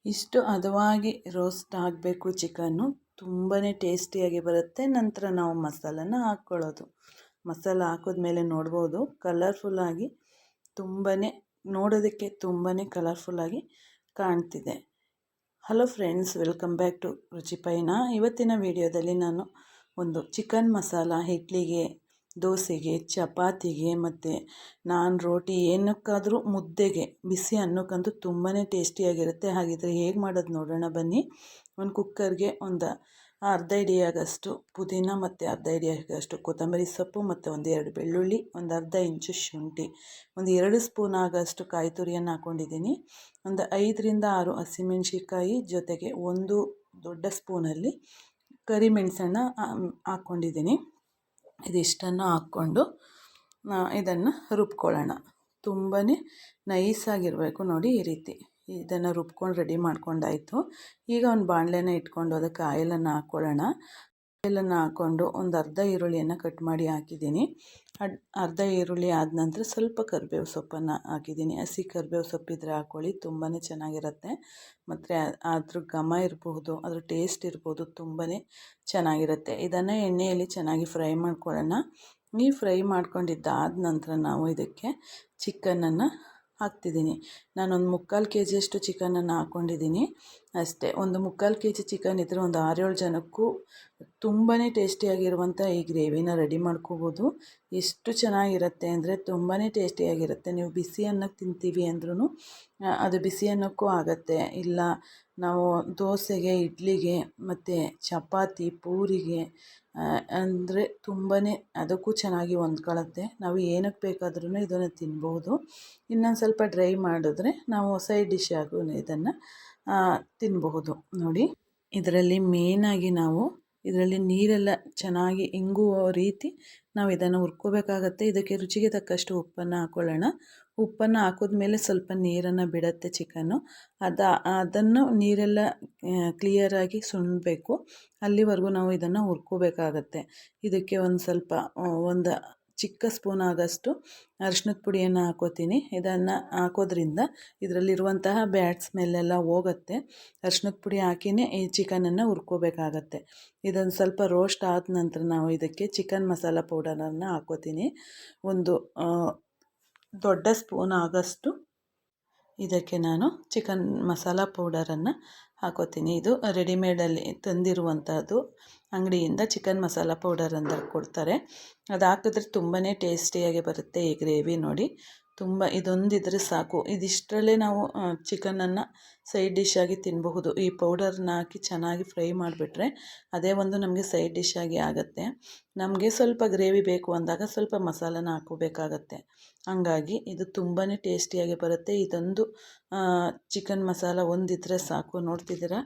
ಇಷ್ಟು ಹದವಾಗಿ ರೋಸ್ಟ್ ಆಗಬೇಕು ಚಿಕನ್ನು. ತುಂಬಾ ಟೇಸ್ಟಿಯಾಗಿ ಬರುತ್ತೆ. ನಂತರ ನಾವು ಮಸಾಲನ ಹಾಕ್ಕೊಳ್ಳೋದು. ಮಸಾಲ ಹಾಕಿದ್ಮೇಲೆ ನೋಡ್ಬೋದು ಕಲರ್ಫುಲ್ಲಾಗಿ ತುಂಬಾ ನೋಡೋದಕ್ಕೆ ತುಂಬಾ ಕಲರ್ಫುಲ್ಲಾಗಿ ಕಾಣ್ತಿದೆ. Hello friends, welcome back to Ruchi Payana. ಇವತ್ತಿನ ವಿಡಿಯೋದಲ್ಲಿ ನಾನು ಒಂದು ಚಿಕನ್ ಮಸಾಲ ಇಡ್ಲಿಗೆ, ದೋಸೆಗೆ, ಚಪಾತಿಗೆ ಮತ್ತು ನಾನ್, ರೋಟಿ ಏನಕ್ಕಾದರೂ ಮುದ್ದೆಗೆ, ಬಿಸಿ ಅನ್ನಕ್ಕಂತೂ ತುಂಬಾ ಟೇಸ್ಟಿಯಾಗಿರುತ್ತೆ. ಹಾಗಿದ್ರೆ ಹೇಗೆ ಮಾಡೋದು ನೋಡೋಣ ಬನ್ನಿ. ಒಂದು ಕುಕ್ಕರ್ಗೆ ಒಂದು ಅರ್ಧ ಹಿಡಿಯಾಗಷ್ಟು ಪುದೀನ ಮತ್ತು ಅರ್ಧ ಹಿಡಿಯಾಗಷ್ಟು ಕೊತ್ತಂಬರಿ ಸೊಪ್ಪು ಮತ್ತು ಒಂದು 2 ಬೆಳ್ಳುಳ್ಳಿ, ಒಂದು ಅರ್ಧ ಇಂಚು ಶುಂಠಿ, ಒಂದು 2 ಸ್ಪೂನ್ ಆಗೋಷ್ಟು ಕಾಯಿ ತುರಿಯನ್ನು ಹಾಕ್ಕೊಂಡಿದ್ದೀನಿ. ಒಂದು 5ರಿಂದ 6 ಹಸಿಮೆಣ್ಸಿಕಾಯಿ, ಜೊತೆಗೆ ಒಂದು ದೊಡ್ಡ ಸ್ಪೂನಲ್ಲಿ ಕರಿಮೆಣಸನ್ನು ಹಾಕ್ಕೊಂಡಿದ್ದೀನಿ. ಇದಿಷ್ಟನ್ನು ಹಾಕ್ಕೊಂಡು ಇದನ್ನು ರುಬ್ಕೊಳ್ಳೋಣ. ತುಂಬಾ ನೈಸಾಗಿರಬೇಕು ನೋಡಿ, ಈ ರೀತಿ ಇದನ್ನು ರುಬ್ಕೊಂಡು ರೆಡಿ ಮಾಡ್ಕೊಂಡಾಯಿತು. ಈಗ ಒಂದು ಬಾಣಲೆನ ಇಟ್ಕೊಂಡು ಅದಕ್ಕೆ ಆಯಿಲನ್ನು ಹಾಕ್ಕೊಳ್ಳೋಣ. ಆಯಿಲನ್ನು ಹಾಕ್ಕೊಂಡು ಒಂದು ಅರ್ಧ ಈರುಳ್ಳಿಯನ್ನು ಕಟ್ ಮಾಡಿ ಹಾಕಿದ್ದೀನಿ. ಅರ್ಧ ಈರುಳ್ಳಿ ಆದ ನಂತರ ಸ್ವಲ್ಪ ಕರಿಬೇವು ಸೊಪ್ಪನ್ನು ಹಾಕಿದ್ದೀನಿ. ಹಸಿ ಕರಿಬೇವು ಸೊಪ್ಪಿದ್ರೆ ಹಾಕ್ಕೊಳ್ಳಿ, ತುಂಬಾ ಚೆನ್ನಾಗಿರುತ್ತೆ. ಮತ್ತು ಅದ್ರ ಘಮ ಇರಬಹುದು, ಅದ್ರ ಟೇಸ್ಟ್ ಇರ್ಬೋದು, ತುಂಬಾ ಚೆನ್ನಾಗಿರುತ್ತೆ. ಇದನ್ನು ಎಣ್ಣೆಯಲ್ಲಿ ಚೆನ್ನಾಗಿ ಫ್ರೈ ಮಾಡ್ಕೊಳ್ಳೋಣ. ಈ ಫ್ರೈ ಮಾಡ್ಕೊಂಡಿದ್ದಾದ ನಂತರ ನಾವು ಇದಕ್ಕೆ ಚಿಕನನ್ನು ಹಾಕ್ತಿದ್ದೀನಿ. ನಾನೊಂದು 3/4 kg ಚಿಕನನ್ನು ಹಾಕ್ಕೊಂಡಿದ್ದೀನಿ ಅಷ್ಟೇ. ಒಂದು 3/4 kg ಚಿಕನ್ ಇದ್ದರೆ ಒಂದು 6-7 ಜನಕ್ಕೂ ತುಂಬಾ ಟೇಸ್ಟಿಯಾಗಿರುವಂಥ ಈ ಗ್ರೇವಿನ ರೆಡಿ ಮಾಡ್ಕೋಬೋದು. ಎಷ್ಟು ಚೆನ್ನಾಗಿರುತ್ತೆ ಅಂದರೆ ತುಂಬಾ ಟೇಸ್ಟಿಯಾಗಿರುತ್ತೆ. ನೀವು ಬಿಸಿ ಅನ್ನಕ್ಕೆ ತಿಂತೀವಿ ಅಂದ್ರೂ ಅದು ಬಿಸಿ ಅನ್ನಕ್ಕೂ ಆಗುತ್ತೆ. ಇಲ್ಲ ನಾವು ದೋಸೆಗೆ, ಇಡ್ಲಿಗೆ ಮತ್ತು ಚಪಾತಿ, ಪೂರಿಗೆ ಅಂದರೆ ತುಂಬಾ ಅದಕ್ಕೂ ಚೆನ್ನಾಗಿ ಹೊಂದ್ಕೊಳ್ಳುತ್ತೆ. ನಾವು ಏನಕ್ಕೆ ಬೇಕಾದ್ರೂ ಇದನ್ನು ತಿನ್ಬೋದು. ಇನ್ನೊಂದು ಸ್ವಲ್ಪ ಡ್ರೈ ಮಾಡಿದ್ರೆ ನಾವು ಸೈಡ್ ಡಿಶ್ ಆಗು ಇದನ್ನು ತಿನ್ನಬಹುದು. ನೋಡಿ, ಇದರಲ್ಲಿ ಮೇನಾಗಿ ನಾವು ಇದರಲ್ಲಿ ನೀರೆಲ್ಲ ಚೆನ್ನಾಗಿ ಇಂಗುವ ರೀತಿ ನಾವು ಇದನ್ನು ಹುರ್ಕೋಬೇಕಾಗತ್ತೆ. ಇದಕ್ಕೆ ರುಚಿಗೆ ತಕ್ಕಷ್ಟು ಉಪ್ಪನ್ನು ಹಾಕ್ಕೊಳ್ಳೋಣ. ಉಪ್ಪನ್ನು ಹಾಕಿದ್ಮೇಲೆ ಸ್ವಲ್ಪ ನೀರನ್ನು ಬಿಡುತ್ತೆ ಚಿಕನ್ನು. ಅದನ್ನು ನೀರೆಲ್ಲ ಕ್ಲಿಯರಾಗಿ ಸುಣ್ಣಬೇಕು. ಅಲ್ಲಿವರೆಗೂ ನಾವು ಇದನ್ನು ಹುರ್ಕೋಬೇಕಾಗತ್ತೆ. ಇದಕ್ಕೆ ಒಂದು ಸ್ವಲ್ಪ ಒಂದು ಚಿಕ್ಕ ಸ್ಪೂನ್ ಆಗೋಷ್ಟು ಅರಿಶಿನದ ಪುಡಿಯನ್ನು ಹಾಕೋತೀನಿ. ಇದನ್ನು ಹಾಕೋದ್ರಿಂದ ಇದರಲ್ಲಿರುವಂತಹ ಬ್ಯಾಡ್ ಸ್ಮೆಲ್ಲೆಲ್ಲ ಹೋಗುತ್ತೆ. ಅರಿಶಿನದ ಪುಡಿ ಹಾಕಿಯೇ ಈ ಚಿಕನನ್ನು ಹುರ್ಕೋಬೇಕಾಗತ್ತೆ. ಇದೊಂದು ಸ್ವಲ್ಪ ರೋಸ್ಟ್ ಆದ ನಂತರ ನಾವು ಇದಕ್ಕೆ ಚಿಕನ್ ಮಸಾಲ ಪೌಡರನ್ನು ಹಾಕೋತೀನಿ. ಒಂದು ದೊಡ್ಡ ಸ್ಪೂನ್ ಆಗೋಷ್ಟು ಇದಕ್ಕೆ ನಾನು ಚಿಕನ್ ಮಸಾಲ ಪೌಡರನ್ನು ಹಾಕೋತೀನಿ. ಇದು ರೆಡಿಮೇಡಲ್ಲಿ ತಂದಿರುವಂಥದ್ದು, ಅಂಗಡಿಯಿಂದ ಚಿಕನ್ ಮಸಾಲ ಪೌಡರ್ ಅಂತ ಕೊಡ್ತಾರೆ. ಅದು ಹಾಕಿದ್ರೆ ತುಂಬಾ ಟೇಸ್ಟಿಯಾಗಿ ಬರುತ್ತೆ ಈ ಗ್ರೇವಿ. ನೋಡಿ, ಇದೊಂದಿದ್ರೆ ಸಾಕು. ಇದಿಷ್ಟರಲ್ಲೇ ನಾವು ಚಿಕನನ್ನು ಸೈಡ್ ಡಿಶ್ಶಾಗಿ ತಿನ್ನಬಹುದು. ಈ ಪೌಡರ್ನ ಹಾಕಿ ಚೆನ್ನಾಗಿ ಫ್ರೈ ಮಾಡಿಬಿಟ್ರೆ ಅದೇ ಒಂದು ನಮಗೆ ಸೈಡ್ ಡಿಶ್ಶಾಗಿ ಆಗುತ್ತೆ. ನಮಗೆ ಸ್ವಲ್ಪ ಗ್ರೇವಿ ಬೇಕು ಅಂದಾಗ ಸ್ವಲ್ಪ ಮಸಾಲನ ಹಾಕೋಬೇಕಾಗತ್ತೆ. ಹಂಗಾಗಿ ಇದು ತುಂಬಾ ಟೇಸ್ಟಿಯಾಗಿ ಬರುತ್ತೆ. ಇದೊಂದು ಚಿಕನ್ ಮಸಾಲ ಒಂದಿದ್ರೆ ಸಾಕು. ನೋಡ್ತಿದ್ದೀರಾ,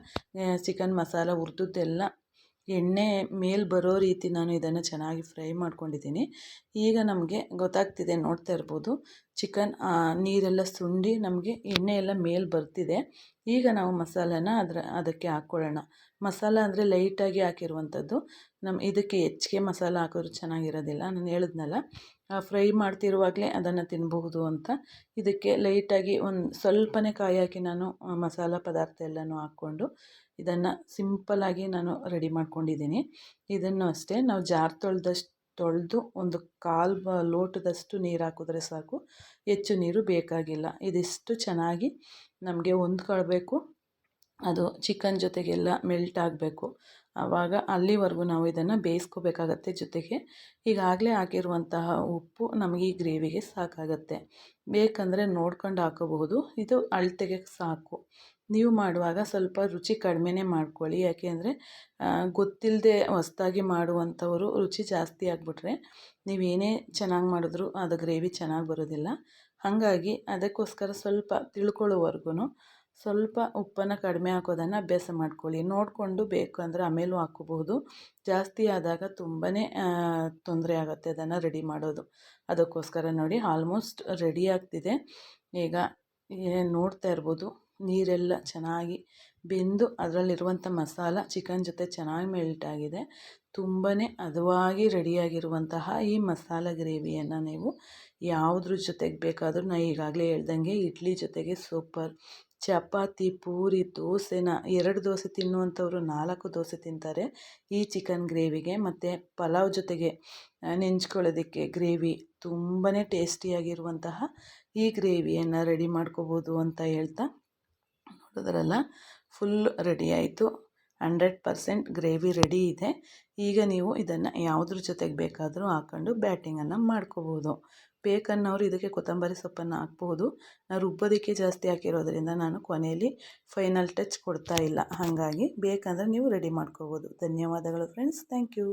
ಚಿಕನ್ ಮಸಾಲ ಹುರಿದದ್ದೆಲ್ಲ ಎಣ್ಣೆ ಮೇಲೆ ಬರೋ ರೀತಿ ನಾನು ಇದನ್ನು ಚೆನ್ನಾಗಿ ಫ್ರೈ ಮಾಡ್ಕೊಂಡಿದ್ದೀನಿ. ಈಗ ನಮಗೆ ಗೊತ್ತಾಗ್ತಿದೆ, ನೋಡ್ತಾ ಇರ್ಬೋದು, ಚಿಕನ್ ನೀರೆಲ್ಲ ಸುಂಡಿ ನಮಗೆ ಎಣ್ಣೆ ಎಲ್ಲ ಮೇಲೆ ಬರ್ತಿದೆ. ಈಗ ನಾವು ಮಸಾಲನ ಅದಕ್ಕೆ ಹಾಕ್ಕೊಳ್ಳೋಣ. ಮಸಾಲ ಅಂದರೆ ಲೈಟಾಗಿ ಹಾಕಿರುವಂಥದ್ದು. ಇದಕ್ಕೆ ಹೆಚ್ಚಿಗೆ ಮಸಾಲ ಹಾಕೋರು ಚೆನ್ನಾಗಿರೋದಿಲ್ಲ. ನಾನು ಹೇಳಿದ್ನಲ್ಲ, ಫ್ರೈ ಮಾಡ್ತಿರುವಾಗಲೇ ಅದನ್ನು ತಿನ್ನಬಹುದು ಅಂತ. ಇದಕ್ಕೆ ಲೈಟಾಗಿ ಒಂದು ಸ್ವಲ್ಪನೇ ಕಾಯಿ ಹಾಕಿ ನಾನು ಮಸಾಲ ಪದಾರ್ಥ ಎಲ್ಲನೂ ಹಾಕ್ಕೊಂಡು ಇದನ್ನು ಸಿಂಪಲ್ಲಾಗಿ ನಾನು ರೆಡಿ ಮಾಡ್ಕೊಂಡಿದ್ದೀನಿ. ಇದನ್ನು ಅಷ್ಟೇ ನಾವು ಜಾರ್ ತೊಳೆದು ಒಂದು 1/4 ಲೋಟದಷ್ಟು ನೀರು ಹಾಕಿದ್ರೆ ಸಾಕು, ಹೆಚ್ಚು ನೀರು ಬೇಕಾಗಿಲ್ಲ. ಇದಿಷ್ಟು ಚೆನ್ನಾಗಿ ನಮಗೆ ಹೊಂದ್ಕೊಳ್ಬೇಕು. ಅದು ಚಿಕನ್ ಜೊತೆಗೆಲ್ಲ ಮೆಲ್ಟ್ ಆಗಬೇಕು. ಆವಾಗ ಅಲ್ಲಿವರೆಗೂ ನಾವು ಇದನ್ನು ಬೇಯಿಸ್ಕೋಬೇಕಾಗತ್ತೆ. ಜೊತೆಗೆ ಈಗಾಗಲೇ ಹಾಕಿರುವಂತಹ ಉಪ್ಪು ನಮಗೆ ಈ ಗ್ರೇವಿಗೆ ಸಾಕಾಗತ್ತೆ. ಬೇಕಂದರೆ ನೋಡ್ಕೊಂಡು ಹಾಕೋಬಹುದು. ಇದು ಅಳತೆಗೆ ಸಾಕು. ನೀವು ಮಾಡುವಾಗ ಸ್ವಲ್ಪ ರುಚಿ ಕಡಿಮೆನೇ ಮಾಡ್ಕೊಳ್ಳಿ. ಯಾಕೆಂದರೆ ಗೊತ್ತಿಲ್ಲದೆ ಹೊಸ್ದಾಗಿ ಮಾಡುವಂಥವರು ರುಚಿ ಜಾಸ್ತಿ ಆಗಿಬಿಟ್ರೆ ನೀವೇನೇ ಚೆನ್ನಾಗಿ ಮಾಡಿದ್ರೂ ಅದು ಗ್ರೇವಿ ಚೆನ್ನಾಗಿ ಬರೋದಿಲ್ಲ. ಹಾಗಾಗಿ ಅದಕ್ಕೋಸ್ಕರ ಸ್ವಲ್ಪ ತಿಳ್ಕೊಳ್ಳೋವರೆಗೂ ಸ್ವಲ್ಪ ಉಪ್ಪನ್ನು ಕಡಿಮೆ ಹಾಕೋದನ್ನು ಅಭ್ಯಾಸ ಮಾಡ್ಕೊಳ್ಳಿ. ನೋಡಿಕೊಂಡು ಬೇಕು ಅಂದರೆ ಆಮೇಲೂ ಹಾಕ್ಕೋಬಹುದು. ಜಾಸ್ತಿ ಆದಾಗ ತುಂಬಾ ತೊಂದರೆ ಆಗುತ್ತೆ ಅದನ್ನು ರೆಡಿ ಮಾಡೋದು. ಅದಕ್ಕೋಸ್ಕರ ನೋಡಿ, ಆಲ್ಮೋಸ್ಟ್ ರೆಡಿ ಆಗ್ತಿದೆ. ಈಗ ನೋಡ್ತಾ ಇರ್ಬೋದು, ನೀರೆಲ್ಲ ಚೆನ್ನಾಗಿ ಬೆಂದು ಅದರಲ್ಲಿರುವಂಥ ಮಸಾಲ ಚಿಕನ್ ಜೊತೆ ಚೆನ್ನಾಗಿ ಮೆಲ್ಟ್ ಆಗಿದೆ. ತುಂಬಾ ಹದವಾಗಿ ರೆಡಿಯಾಗಿರುವಂತಹ ಈ ಮಸಾಲ ಗ್ರೇವಿಯನ್ನು ನೀವು ಯಾವುದ್ರ ಜೊತೆಗೆ ಬೇಕಾದರೂ, ನಾನು ಈಗಾಗಲೇ ಹೇಳ್ದಂಗೆ ಇಡ್ಲಿ ಜೊತೆಗೆ ಸೂಪರ್, ಚಪಾತಿ, ಪೂರಿ, ದೋಸೆನ 2 ದೋಸೆ ತಿನ್ನುವಂಥವ್ರು 4 ದೋಸೆ ತಿಂತಾರೆ ಈ ಚಿಕನ್ ಗ್ರೇವಿಗೆ. ಮತ್ತು ಪಲಾವ್ ಜೊತೆಗೆ ನೆಂಚ್ಕೊಳ್ಳೋದಕ್ಕೆ ಗ್ರೇವಿ ತುಂಬಾ ಟೇಸ್ಟಿಯಾಗಿರುವಂತಹ ಈ ಗ್ರೇವಿಯನ್ನು ರೆಡಿ ಮಾಡ್ಕೋಬೋದು ಅಂತ ಹೇಳ್ತಾ, ನೋಡಿದ್ರಲ್ಲ ಫುಲ್ ರೆಡಿ ಆಯಿತು. 100% ಗ್ರೇವಿ ರೆಡಿ ಇದೆ. ಈಗ ನೀವು ಇದನ್ನು ಯಾವುದ್ರ ಜೊತೆಗೆ ಬೇಕಾದರೂ ಹಾಕ್ಕೊಂಡು ಬ್ಯಾಟಿಂಗನ್ನು ಮಾಡ್ಕೋಬೋದು. ಬೇಕನ್ನೋರು ಇದಕ್ಕೆ ಕೊತ್ತಂಬರಿ ಸೊಪ್ಪನ್ನು ಹಾಕ್ಬೋದು. ನಾನು ರುಬ್ಬೋದಕ್ಕೆ ಜಾಸ್ತಿ ಹಾಕಿರೋದ್ರಿಂದ ನಾನು ಕೊನೆಯಲ್ಲಿ ಫೈನಲ್ ಟಚ್ ಕೊಡ್ತಾ ಇಲ್ಲ. ಹಾಗಾಗಿ ಬೇಕಂದರೆ ನೀವು ರೆಡಿ ಮಾಡ್ಕೋಬೋದು. ಧನ್ಯವಾದಗಳು ಫ್ರೆಂಡ್ಸ್. Thank you.